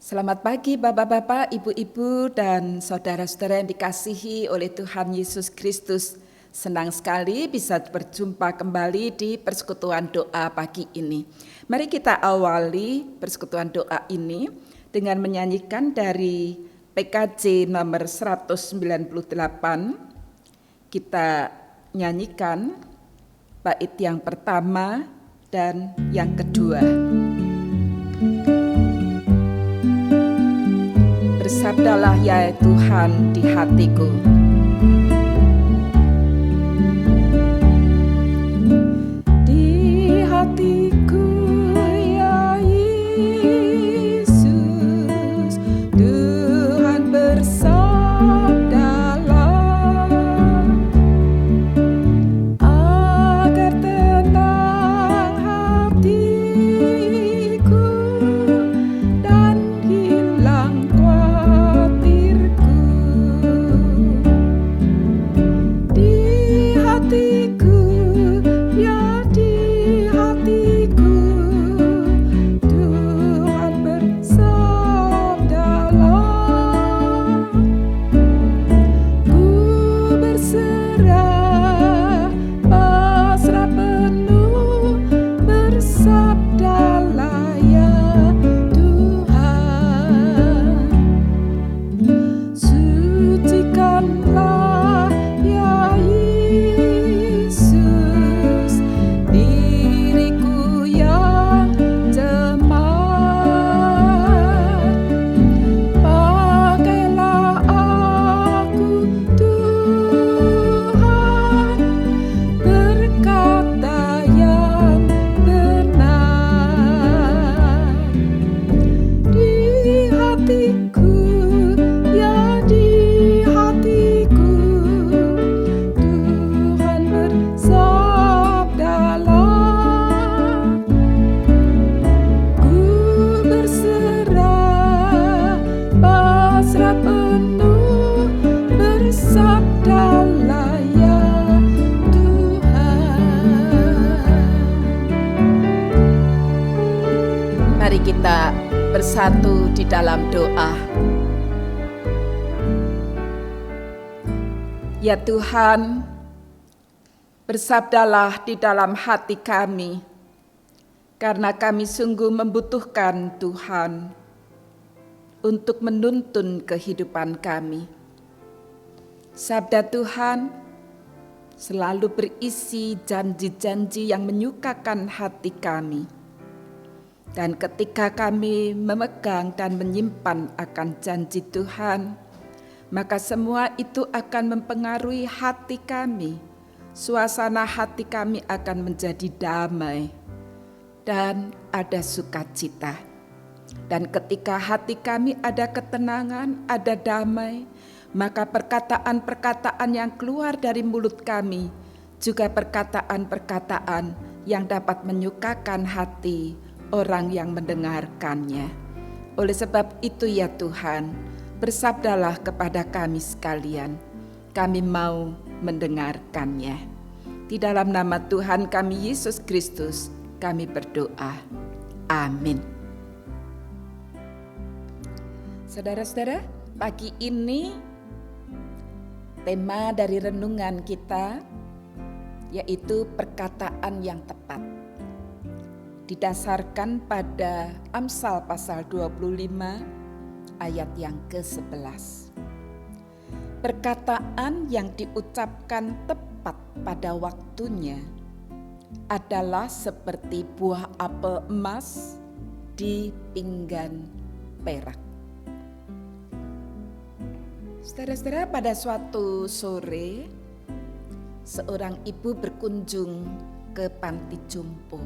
Selamat pagi Bapak-bapak, Ibu-ibu, dan saudara-saudara yang dikasihi oleh Tuhan Yesus Kristus. Senang sekali bisa berjumpa kembali di persekutuan doa pagi ini. Mari kita awali persekutuan doa ini dengan menyanyikan dari PKJ nomor 198. Kita nyanyikan bait yang pertama dan yang kedua. Bersabdalah ya Tuhan di hatiku. Di hatiku ya Yesus, Tuhan bersabdalah agar tenang hatiku dan hilang kita bersatu di dalam doa. Ya Tuhan, bersabdalah di dalam hati kami, karena kami sungguh membutuhkan Tuhan untuk menuntun kehidupan kami. Sabda Tuhan selalu berisi janji-janji yang menyukakan hati kami. Dan ketika kami memegang dan menyimpan akan janji Tuhan, maka semua itu akan mempengaruhi hati kami. Suasana hati kami akan menjadi damai dan ada sukacita. Dan ketika hati kami ada ketenangan, ada damai, maka perkataan-perkataan yang keluar dari mulut kami juga perkataan-perkataan yang dapat menyukakan hati orang yang mendengarkannya. Oleh sebab itu ya Tuhan, bersabdalah kepada kami sekalian, kami mau mendengarkannya. Di dalam nama Tuhan kami Yesus Kristus, kami berdoa. Amin. Saudara-saudara, pagi ini tema dari renungan kita yaitu perkataan yang tepat. Didasarkan pada Amsal pasal 25 ayat yang ke-11. Perkataan yang diucapkan tepat pada waktunya adalah seperti buah apel emas di pinggan perak. Saudara-saudara, pada suatu sore seorang ibu berkunjung ke panti jompo.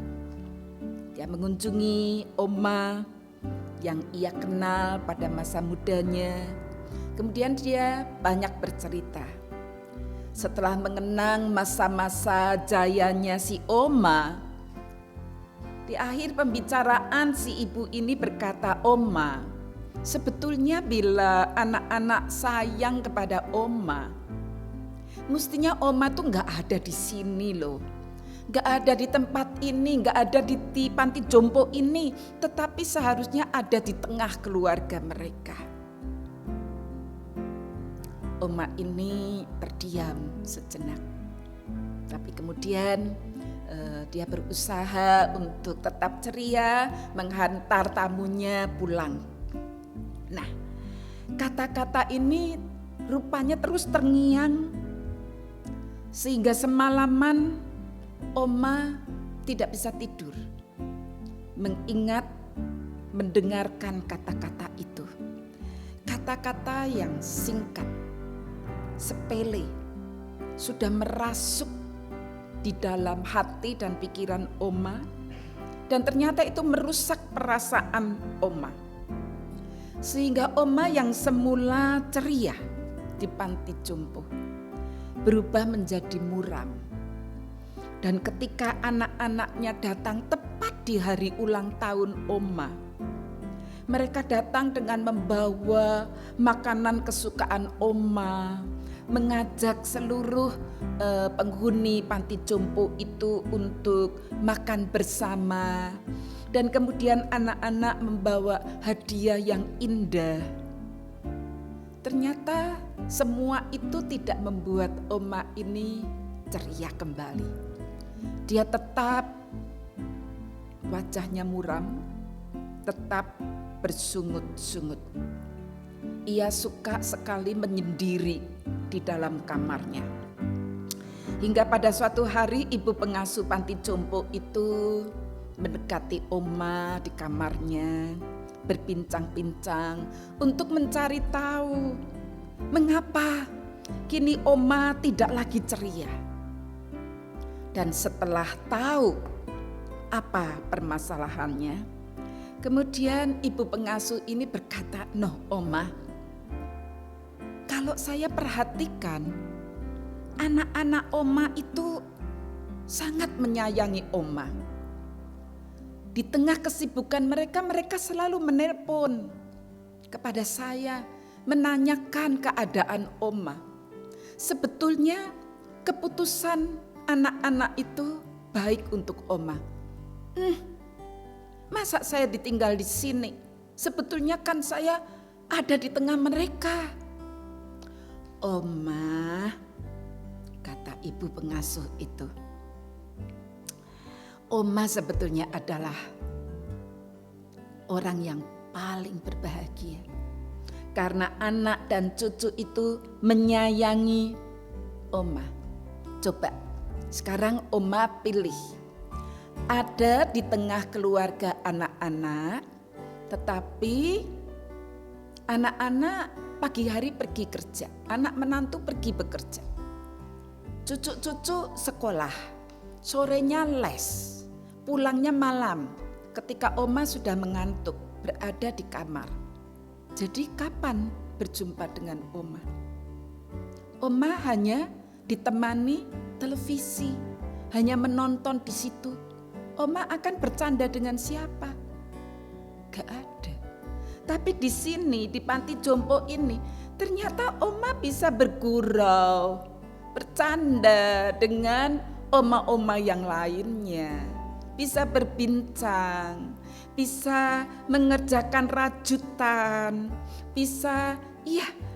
Dia mengunjungi oma yang ia kenal pada masa mudanya. Kemudian dia banyak bercerita. Setelah mengenang masa-masa jayanya si oma, di akhir pembicaraan si ibu ini berkata, "Oma, sebetulnya bila anak-anak sayang kepada oma, mestinya oma tuh gak ada di sini loh. Gak ada di tempat ini, gak ada di panti jompo ini, tetapi seharusnya ada di tengah keluarga mereka. Oma ini terdiam sejenak, tapi kemudian dia berusaha untuk tetap ceria menghantar tamunya pulang. Nah, kata-kata ini rupanya terus terngiang sehingga semalaman Oma tidak bisa tidur, mendengarkan kata-kata itu. Kata-kata yang singkat, sepele, sudah merasuk di dalam hati dan pikiran Oma, dan ternyata itu merusak perasaan Oma. Sehingga Oma yang semula ceria di panti jompo berubah menjadi muram. Dan ketika anak-anaknya datang tepat di hari ulang tahun Oma, mereka datang dengan membawa makanan kesukaan Oma, mengajak seluruh penghuni panti jompo itu untuk makan bersama. Dan kemudian anak-anak membawa hadiah yang indah. Ternyata semua itu tidak membuat Oma ini ceria kembali. Dia tetap wajahnya muram, tetap bersungut-sungut. Ia suka sekali menyendiri di dalam kamarnya. Hingga pada suatu hari ibu pengasuh panti jompo itu mendekati Oma di kamarnya, berbincang-bincang untuk mencari tahu mengapa kini Oma tidak lagi ceria. Dan setelah tahu apa permasalahannya, kemudian ibu pengasuh ini berkata, "Noh Oma, kalau saya perhatikan anak-anak Oma itu sangat menyayangi Oma. Di tengah kesibukan mereka selalu menelpon kepada saya, menanyakan keadaan Oma. Sebetulnya keputusan anak-anak itu baik untuk Oma. Masa saya ditinggal di sini? Sebetulnya kan saya ada di tengah mereka." "Oma," kata ibu pengasuh itu, "Oma sebetulnya adalah orang yang paling berbahagia. Karena anak dan cucu itu menyayangi Oma. Coba sekarang Oma pilih. Ada di tengah keluarga anak-anak, tetapi anak-anak pagi hari pergi kerja, anak menantu pergi bekerja. Cucu-cucu sekolah, sorenya les, pulangnya malam ketika Oma sudah mengantuk, berada di kamar. Jadi kapan berjumpa dengan Oma? Oma hanya ditemani televisi, hanya menonton di situ. Oma akan bercanda dengan siapa? Gak ada. Tapi di sini, di panti jompo ini, ternyata Oma bisa bergurau, bercanda dengan oma-oma yang lainnya. Bisa berbincang, bisa mengerjakan rajutan, bisa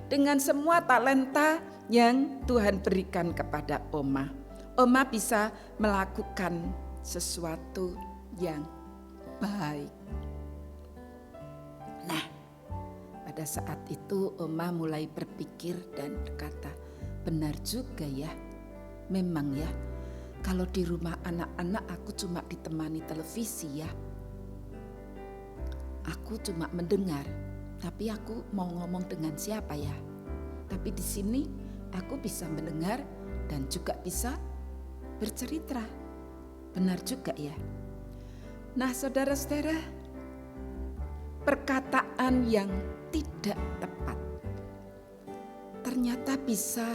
dengan semua talenta yang Tuhan berikan kepada Oma. Oma bisa melakukan sesuatu yang baik. Nah, pada saat itu Oma mulai berpikir dan berkata, "Benar juga ya, memang ya, kalau di rumah anak-anak aku cuma ditemani televisi ya. Aku cuma mendengar, tapi aku mau ngomong dengan siapa ya? Tapi di sini aku bisa mendengar dan juga bisa bercerita. Benar juga ya." Nah, saudara-saudara, perkataan yang tidak tepat ternyata bisa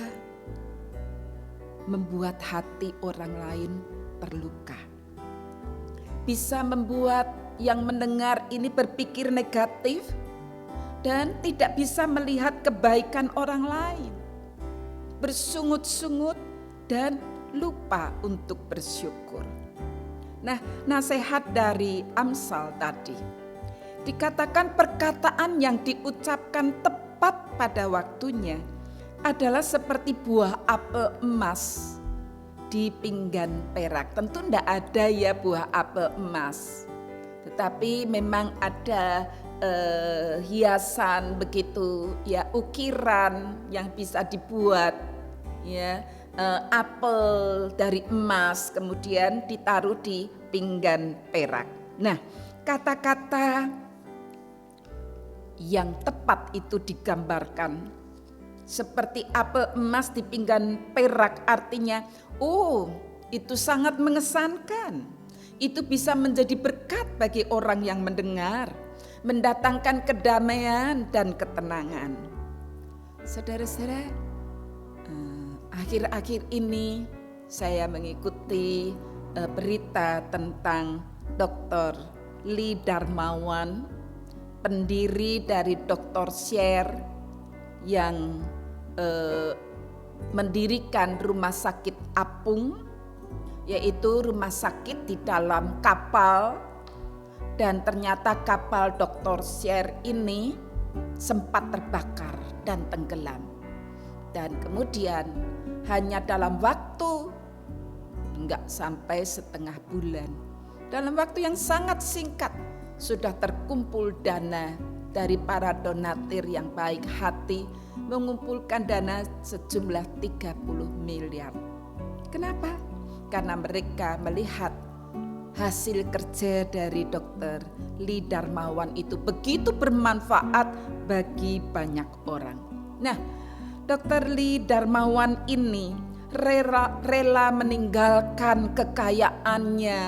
membuat hati orang lain terluka. Bisa membuat yang mendengar ini berpikir negatif dan tidak bisa melihat kebaikan orang lain. Bersungut-sungut dan lupa untuk bersyukur. Nah, nasihat dari Amsal tadi, dikatakan perkataan yang diucapkan tepat pada waktunya adalah seperti buah apel emas di pinggan perak. Tentu tidak ada ya buah apel emas, tetapi memang ada hiasan begitu ya, ukiran yang bisa dibuat ya, apel dari emas kemudian ditaruh di pinggan perak. Nah, kata-kata yang tepat itu digambarkan seperti apel emas di pinggan perak, artinya itu sangat mengesankan. Itu bisa menjadi berkat bagi orang yang mendengar, mendatangkan kedamaian dan ketenangan. Saudara-saudara, akhir-akhir ini saya mengikuti berita tentang Dr. Lee Darmawan, pendiri dari Dr. Share yang mendirikan rumah sakit apung, yaitu rumah sakit di dalam kapal, dan ternyata kapal Dr. Share ini sempat terbakar dan tenggelam. Dan kemudian hanya dalam waktu enggak sampai setengah bulan, dalam waktu yang sangat singkat sudah terkumpul dana dari para donatur yang baik hati, mengumpulkan dana sejumlah 30 miliar. Kenapa? Karena mereka melihat hasil kerja dari Dr. Lee Darmawan itu begitu bermanfaat bagi banyak orang. Nah, Dr. Lee Darmawan ini rela meninggalkan kekayaannya,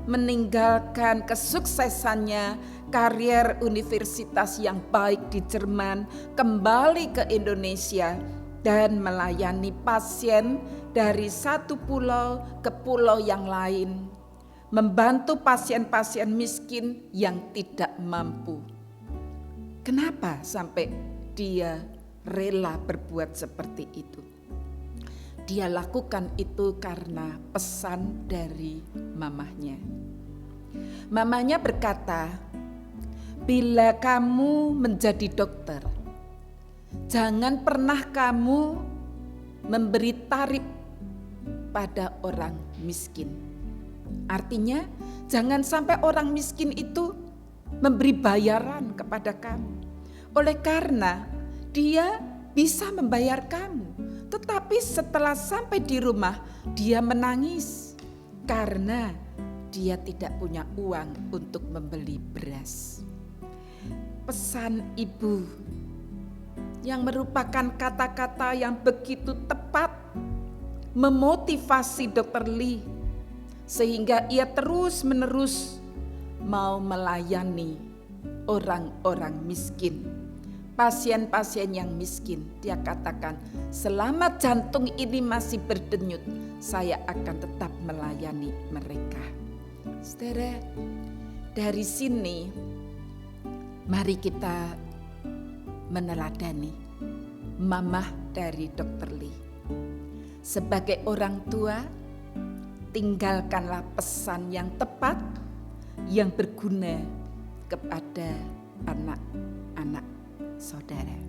meninggalkan kesuksesannya, karier universitas yang baik di Jerman, kembali ke Indonesia dan melayani pasien dari satu pulau ke pulau yang lain, membantu pasien-pasien miskin yang tidak mampu. Kenapa sampai dia rela berbuat seperti itu? Dia lakukan itu karena pesan dari mamahnya. Mamahnya berkata, bila kamu menjadi dokter, jangan pernah kamu memberi tarif pada orang miskin. Artinya, jangan sampai orang miskin itu memberi bayaran kepada kamu. Oleh karena dia bisa membayar kamu, tetapi setelah sampai di rumah dia menangis karena dia tidak punya uang untuk membeli beras. Pesan ibu yang merupakan kata-kata yang begitu tepat memotivasi Dr. Lee sehingga ia terus-menerus mau melayani orang-orang miskin, pasien-pasien yang miskin. Dia katakan, selama jantung ini masih berdenyut, saya akan tetap melayani mereka. Saudara, dari sini mari kita meneladani mamah dari Dr. Lee. Sebagai orang tua, tinggalkanlah pesan yang tepat, yang berguna kepada anak-anak saudara.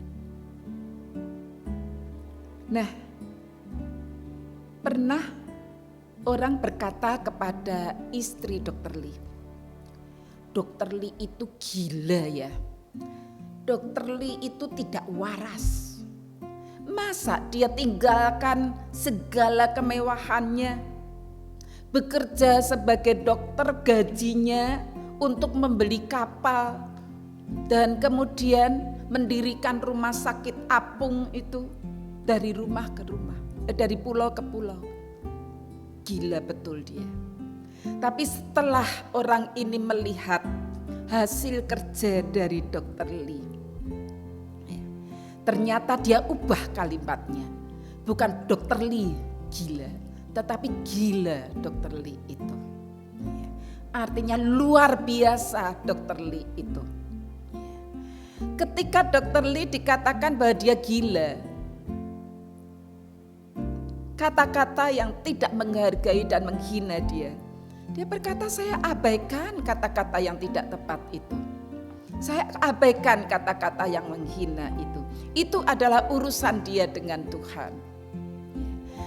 Nah, pernah orang berkata kepada istri Dr. Lee, Dr. Lee itu gila ya. Dr. Lee itu tidak waras. Masa dia tinggalkan segala kemewahannya, bekerja sebagai dokter, gajinya untuk membeli kapal, dan kemudian mendirikan rumah sakit apung itu dari rumah ke rumah, dari pulau ke pulau. Gila betul dia. Tapi setelah orang ini melihat hasil kerja dari Dr. Lee, ternyata dia ubah kalimatnya. Bukan Dr. Lee gila, tetapi gila Dr. Lee itu. Artinya luar biasa Dr. Lee itu. Ketika Dr. Lee dikatakan bahwa dia gila, kata-kata yang tidak menghargai dan menghina dia. Dia berkata, saya abaikan kata-kata yang tidak tepat itu. Saya abaikan kata-kata yang menghina itu. Itu adalah urusan dia dengan Tuhan.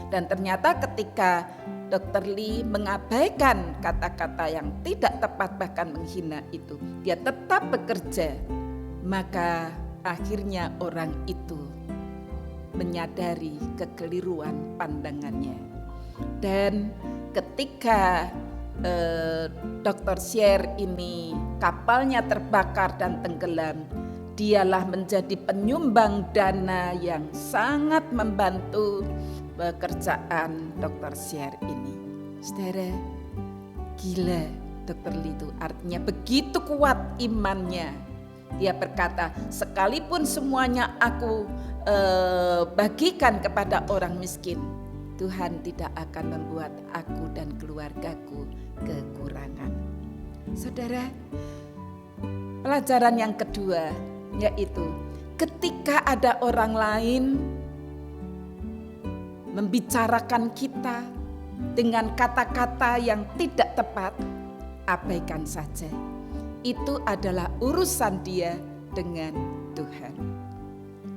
Dan ternyata ketika Dr. Lee mengabaikan kata-kata yang tidak tepat bahkan menghina itu, dia tetap bekerja. Maka akhirnya orang itu menyadari kekeliruan pandangannya. Dan ketika Dr. Share ini kapalnya terbakar dan tenggelam, dialah menjadi penyumbang dana yang sangat membantu pekerjaan Dr. Share ini. Saudara, gila Dr. Lee itu, artinya begitu kuat imannya. Dia berkata, sekalipun semuanya aku bagikan kepada orang miskin, Tuhan tidak akan membuat aku dan keluargaku kekurangan. Saudara, pelajaran yang kedua yaitu ketika ada orang lain membicarakan kita dengan kata-kata yang tidak tepat, abaikan saja. Itu adalah urusan dia dengan Tuhan.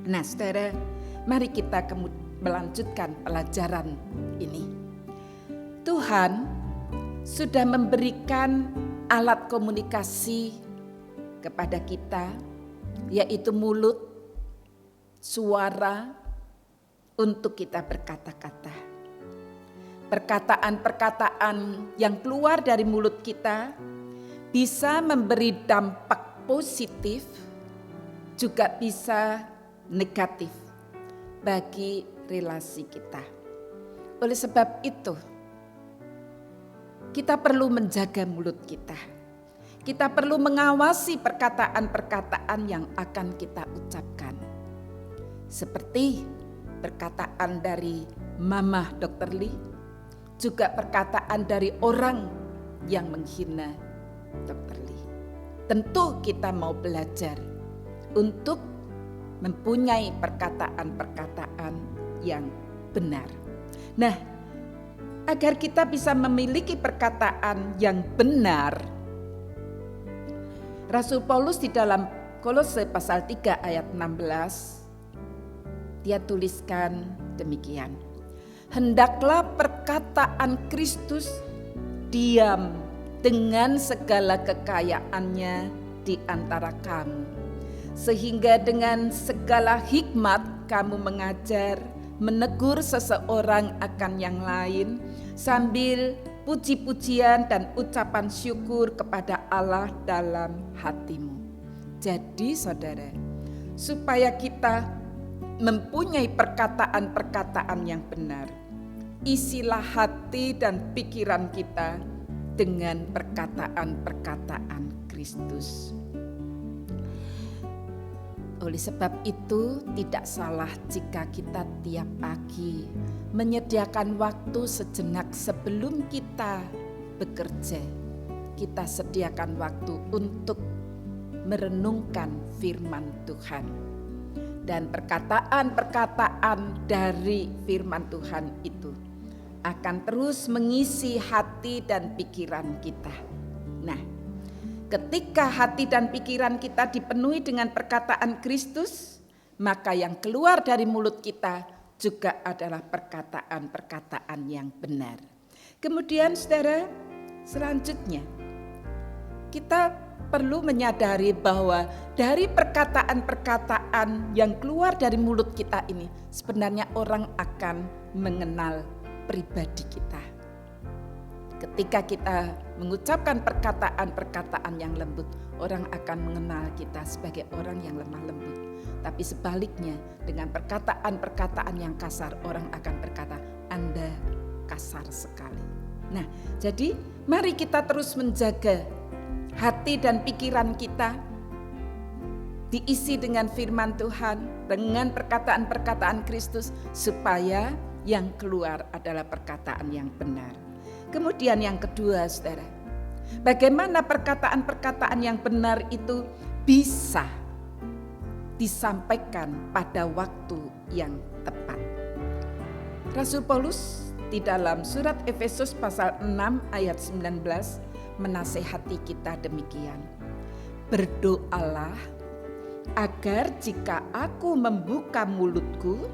Nah, saudara, mari kita melanjutkan pelajaran ini. Tuhan sudah memberikan alat komunikasi kepada kita, yaitu mulut, suara, untuk kita berkata-kata. Perkataan-perkataan yang keluar dari mulut kita bisa memberi dampak positif, juga bisa negatif bagi relasi kita. Oleh sebab itu, kita perlu menjaga mulut kita. Kita perlu mengawasi perkataan-perkataan yang akan kita ucapkan. Seperti perkataan dari Mama Dr. Lee, juga perkataan dari orang yang menghina Dr. Lee. Tentu kita mau belajar untuk mempunyai perkataan-perkataan yang benar. Nah, agar kita bisa memiliki perkataan yang benar, Rasul Paulus di dalam Kolose pasal 3 ayat 16, dia tuliskan demikian. Hendaklah perkataan Kristus diam dengan segala kekayaannya di antara kamu, sehingga dengan segala hikmat kamu mengajar, menegur seseorang akan yang lain, sambil puji-pujian dan ucapan syukur kepada Allah dalam hatimu. Jadi saudara, supaya kita mempunyai perkataan-perkataan yang benar, isilah hati dan pikiran kita dengan perkataan-perkataan Kristus. Oleh sebab itu, tidak salah jika kita tiap pagi menyediakan waktu sejenak sebelum kita bekerja. Kita sediakan waktu untuk merenungkan firman Tuhan. Dan perkataan-perkataan dari firman Tuhan itu akan terus mengisi hati dan pikiran kita. Nah, ketika hati dan pikiran kita dipenuhi dengan perkataan Kristus, maka yang keluar dari mulut kita juga adalah perkataan-perkataan yang benar. Kemudian saudara, selanjutnya kita perlu menyadari bahwa dari perkataan-perkataan yang keluar dari mulut kita ini, sebenarnya orang akan mengenal pribadi kita. Ketika kita mengucapkan perkataan-perkataan yang lembut, orang akan mengenal kita sebagai orang yang lemah lembut. Tapi sebaliknya, dengan perkataan-perkataan yang kasar, orang akan berkata, Anda kasar sekali. Nah, jadi mari kita terus menjaga hati dan pikiran kita diisi dengan firman Tuhan, dengan perkataan-perkataan Kristus, supaya yang keluar adalah perkataan yang benar. Kemudian yang kedua, saudara, bagaimana perkataan-perkataan yang benar itu bisa disampaikan pada waktu yang tepat. Rasul Paulus di dalam surat Efesus pasal 6 ayat 19 menasehati kita demikian. Berdoalah agar jika aku membuka mulutku,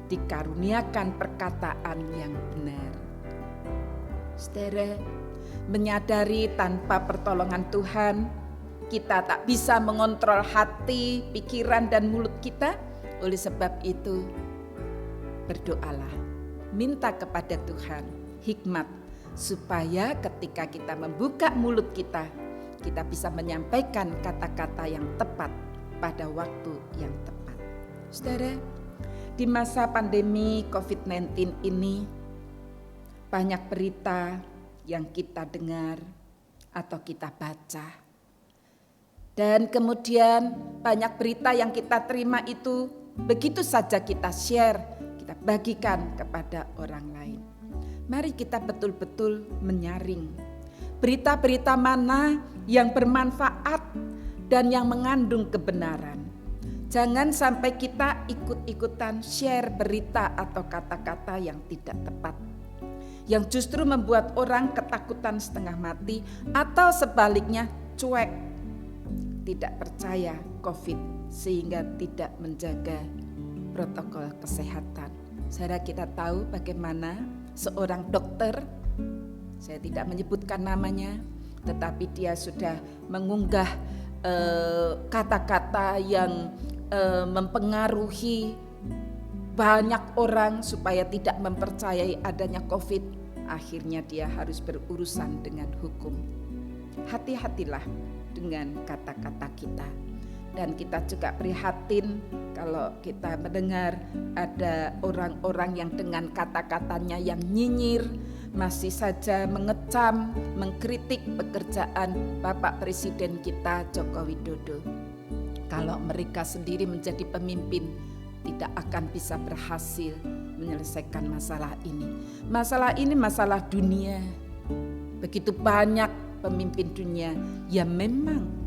dikaruniakan perkataan yang benar. Saudara, menyadari tanpa pertolongan Tuhan, kita tak bisa mengontrol hati, pikiran, dan mulut kita. Oleh sebab itu, berdoalah, minta kepada Tuhan hikmat, supaya ketika kita membuka mulut kita, kita bisa menyampaikan kata-kata yang tepat pada waktu yang tepat. Saudara, di masa pandemi COVID-19 ini, banyak berita yang kita dengar atau kita baca. Dan kemudian banyak berita yang kita terima itu begitu saja kita share, kita bagikan kepada orang lain. Mari kita betul-betul menyaring berita-berita mana yang bermanfaat dan yang mengandung kebenaran. Jangan sampai kita ikut-ikutan share berita atau kata-kata yang tidak tepat, yang justru membuat orang ketakutan setengah mati, atau sebaliknya cuek, tidak percaya COVID sehingga tidak menjaga protokol kesehatan. Saudara, kita tahu bagaimana seorang dokter, saya tidak menyebutkan namanya, tetapi dia sudah mengunggah kata-kata yang mempengaruhi banyak orang supaya tidak mempercayai adanya COVID. Akhirnya dia harus berurusan dengan hukum. Hati-hatilah dengan kata-kata kita. Dan kita juga prihatin kalau kita mendengar ada orang-orang yang dengan kata-katanya yang nyinyir masih saja mengecam, mengkritik pekerjaan Bapak Presiden kita Joko Widodo. Kalau mereka sendiri menjadi pemimpin, tidak akan bisa berhasil menyelesaikan masalah ini. Masalah ini masalah dunia. Begitu banyak pemimpin dunia yang memang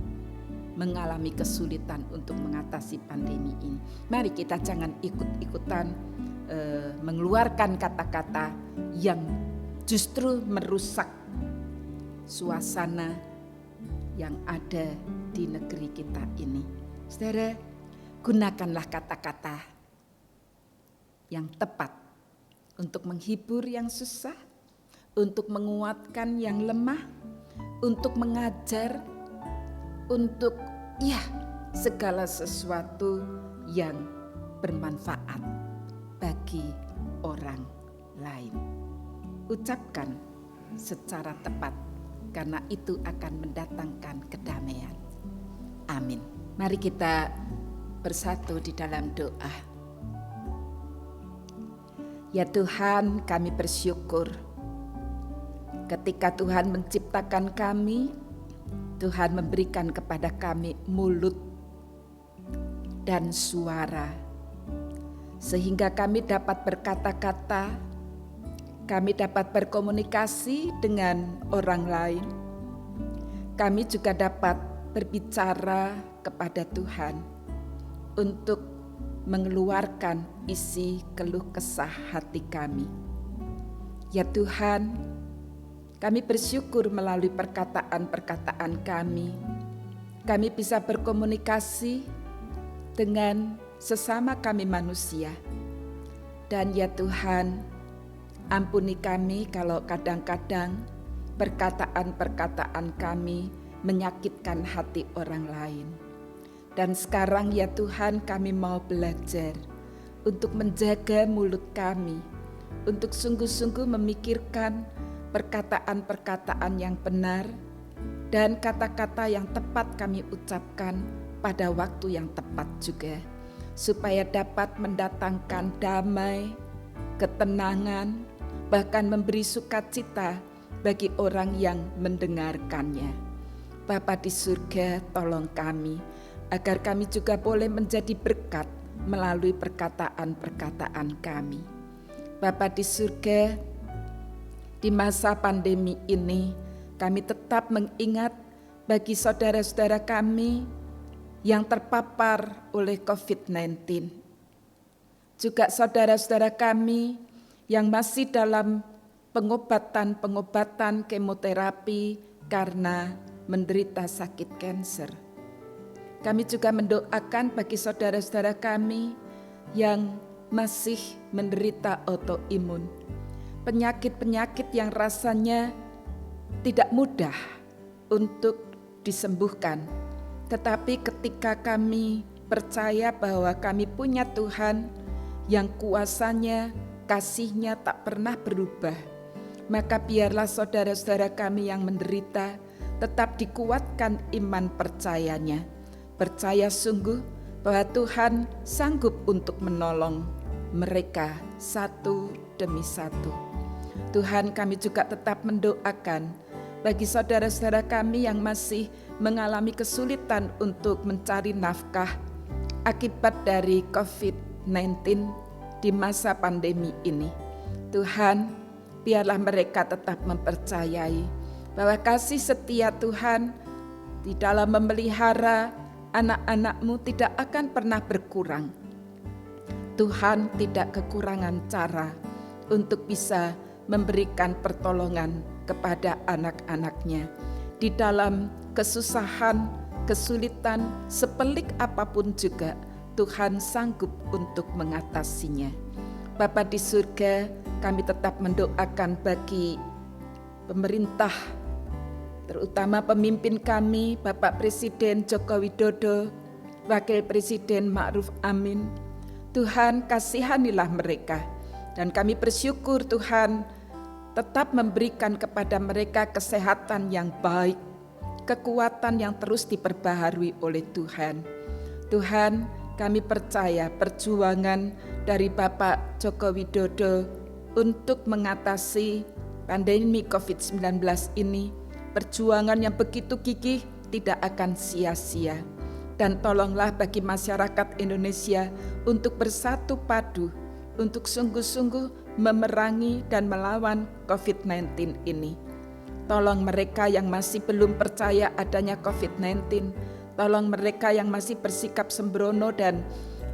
mengalami kesulitan untuk mengatasi pandemi ini. Mari kita jangan ikut-ikutan mengeluarkan kata-kata yang justru merusak suasana yang ada di negeri kita ini. Saudara, gunakanlah kata-kata yang tepat untuk menghibur yang susah, untuk menguatkan yang lemah, untuk mengajar, untuk segala sesuatu yang bermanfaat bagi orang lain. Ucapkan secara tepat, karena itu akan mendatangkan kedamaian. Amin. Mari kita bersatu di dalam doa. Ya Tuhan, kami bersyukur ketika Tuhan menciptakan kami, Tuhan memberikan kepada kami mulut dan suara, sehingga kami dapat berkata-kata, kami dapat berkomunikasi dengan orang lain. Kami juga dapat berbicara kepada Tuhan untuk mengeluarkan isi keluh kesah hati kami. Ya Tuhan, kami bersyukur melalui perkataan-perkataan kami bisa berkomunikasi dengan sesama kami manusia. Dan ya Tuhan, ampuni kami kalau kadang-kadang perkataan-perkataan kami menyakitkan hati orang lain. Dan sekarang ya Tuhan, kami mau belajar untuk menjaga mulut kami, untuk sungguh-sungguh memikirkan perkataan-perkataan yang benar dan kata-kata yang tepat kami ucapkan pada waktu yang tepat juga, supaya dapat mendatangkan damai, ketenangan, bahkan memberi sukacita bagi orang yang mendengarkannya. Bapa di surga, tolong kami agar kami juga boleh menjadi berkat melalui perkataan-perkataan kami. Bapa di surga, di masa pandemi ini, kami tetap mengingat bagi saudara-saudara kami yang terpapar oleh COVID-19. Juga saudara-saudara kami yang masih dalam pengobatan kemoterapi karena menderita sakit kanker. Kami juga mendoakan bagi saudara-saudara kami yang masih menderita autoimun, penyakit-penyakit yang rasanya tidak mudah untuk disembuhkan. Tetapi ketika kami percaya bahwa kami punya Tuhan yang kuasanya, kasih-Nya tak pernah berubah, maka biarlah saudara-saudara kami yang menderita tetap dikuatkan iman percayanya. Percaya sungguh bahwa Tuhan sanggup untuk menolong mereka satu demi satu. Tuhan, kami juga tetap mendoakan bagi saudara-saudara kami yang masih mengalami kesulitan untuk mencari nafkah akibat dari COVID-19 di masa pandemi ini. Tuhan, biarlah mereka tetap mempercayai bahwa kasih setia Tuhan di dalam memelihara anak-anak-Mu tidak akan pernah berkurang. Tuhan tidak kekurangan cara untuk bisa memberikan pertolongan kepada anak-anak-Nya di dalam kesusahan, kesulitan, sepelik apapun juga. Tuhan sanggup untuk mengatasinya. Bapa di surga, kami tetap mendoakan bagi pemerintah, terutama pemimpin kami, Bapak Presiden Joko Widodo, Wakil Presiden Ma'ruf Amin. Tuhan, kasihanilah mereka, dan kami bersyukur Tuhan tetap memberikan kepada mereka kesehatan yang baik, kekuatan yang terus diperbaharui oleh Tuhan. Tuhan, kami percaya perjuangan dari Bapak Joko Widodo untuk mengatasi pandemi COVID-19 ini, perjuangan yang begitu gigih tidak akan sia-sia. Dan tolonglah bagi masyarakat Indonesia untuk bersatu padu, untuk sungguh-sungguh memerangi dan melawan COVID-19 ini. Tolong mereka yang masih belum percaya adanya COVID-19, tolong mereka yang masih bersikap sembrono dan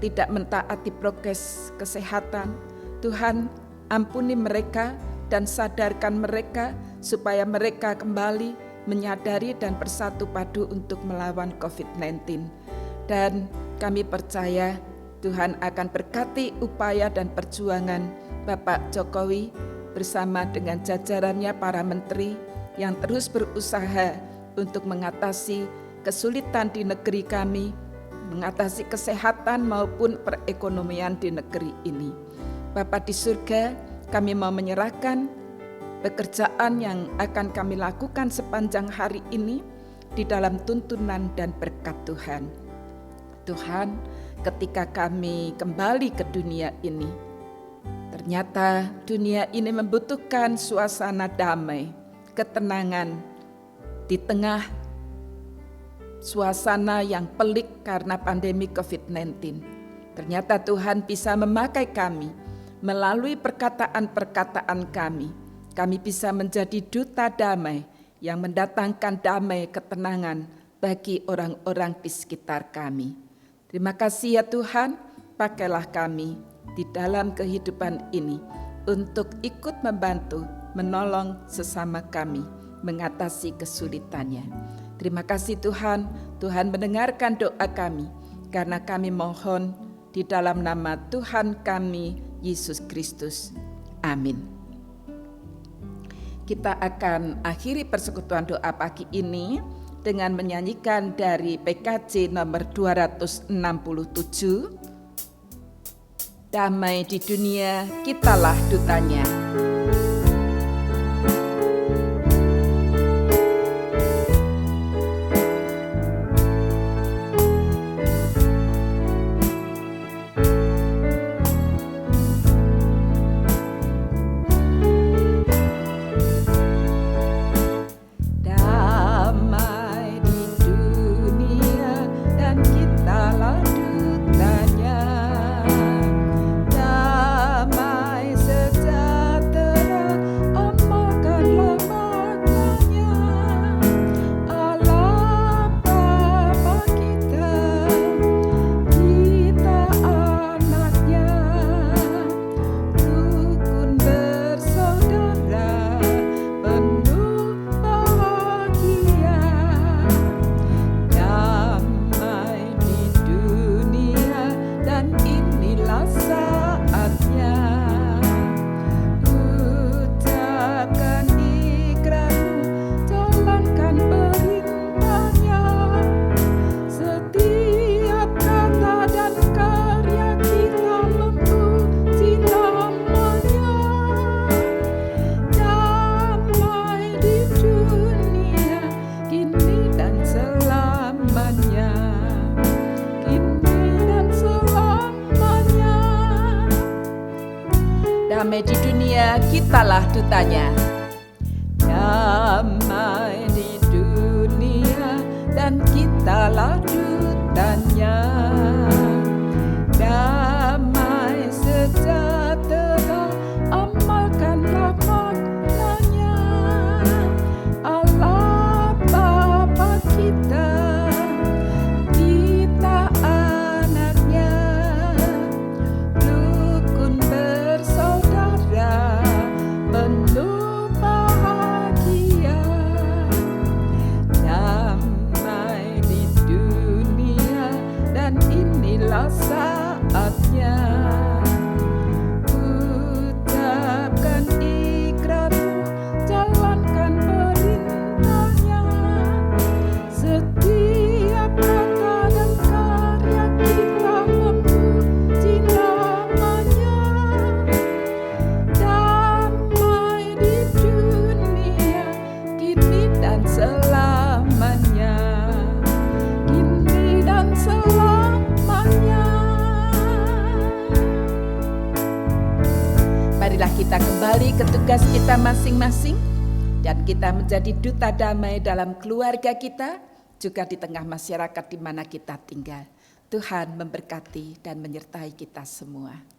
tidak mentaati prokes kesehatan. Tuhan, ampuni mereka dan sadarkan mereka supaya mereka kembali menyadari dan bersatu padu untuk melawan COVID-19. Dan kami percaya Tuhan akan berkati upaya dan perjuangan Bapak Jokowi bersama dengan jajarannya para menteri yang terus berusaha untuk mengatasi kesulitan di negeri kami, mengatasi kesehatan maupun perekonomian di negeri ini. Bapa di surga, kami mau menyerahkan pekerjaan yang akan kami lakukan sepanjang hari ini di dalam tuntunan dan berkat Tuhan. Tuhan, ketika kami kembali ke dunia ini, ternyata dunia ini membutuhkan suasana damai, ketenangan di tengah suasana yang pelik karena pandemi COVID-19. Ternyata Tuhan bisa memakai kami melalui perkataan-perkataan kami. Kami bisa menjadi duta damai yang mendatangkan damai ketenangan bagi orang-orang di sekitar kami. Terima kasih ya Tuhan, pakailah kami di dalam kehidupan ini untuk ikut membantu, menolong sesama kami mengatasi kesulitannya. Terima kasih Tuhan, Tuhan mendengarkan doa kami, karena kami mohon di dalam nama Tuhan kami, Yesus Kristus. Amin. Kita akan akhiri persekutuan doa pagi ini dengan menyanyikan dari PKJ nomor 267, Damai di dunia, kitalah dutanya. Damai sejahtera damai di dunia, kitalah dutanya. Damai di dunia dan kitalah dutanya. Damai sejahtera, amalkanlah maknanya. Allah Bapa kita, kita anaknya, rukun bersaudara, penuh bahagia. Damai di dunia dan inilah saatnya. Ucapkan ikrarmu, jalankan perintahnya. Setiap kata dan karya kita memuji namanya. Damai di dunia, kini dan selamanya. Kini dan selamanya. Marilah kita kembali ke tugas kita masing-masing, dan kita menjadi duta damai dalam keluarga kita, juga di tengah masyarakat di mana kita tinggal. Tuhan memberkati dan menyertai kita semua.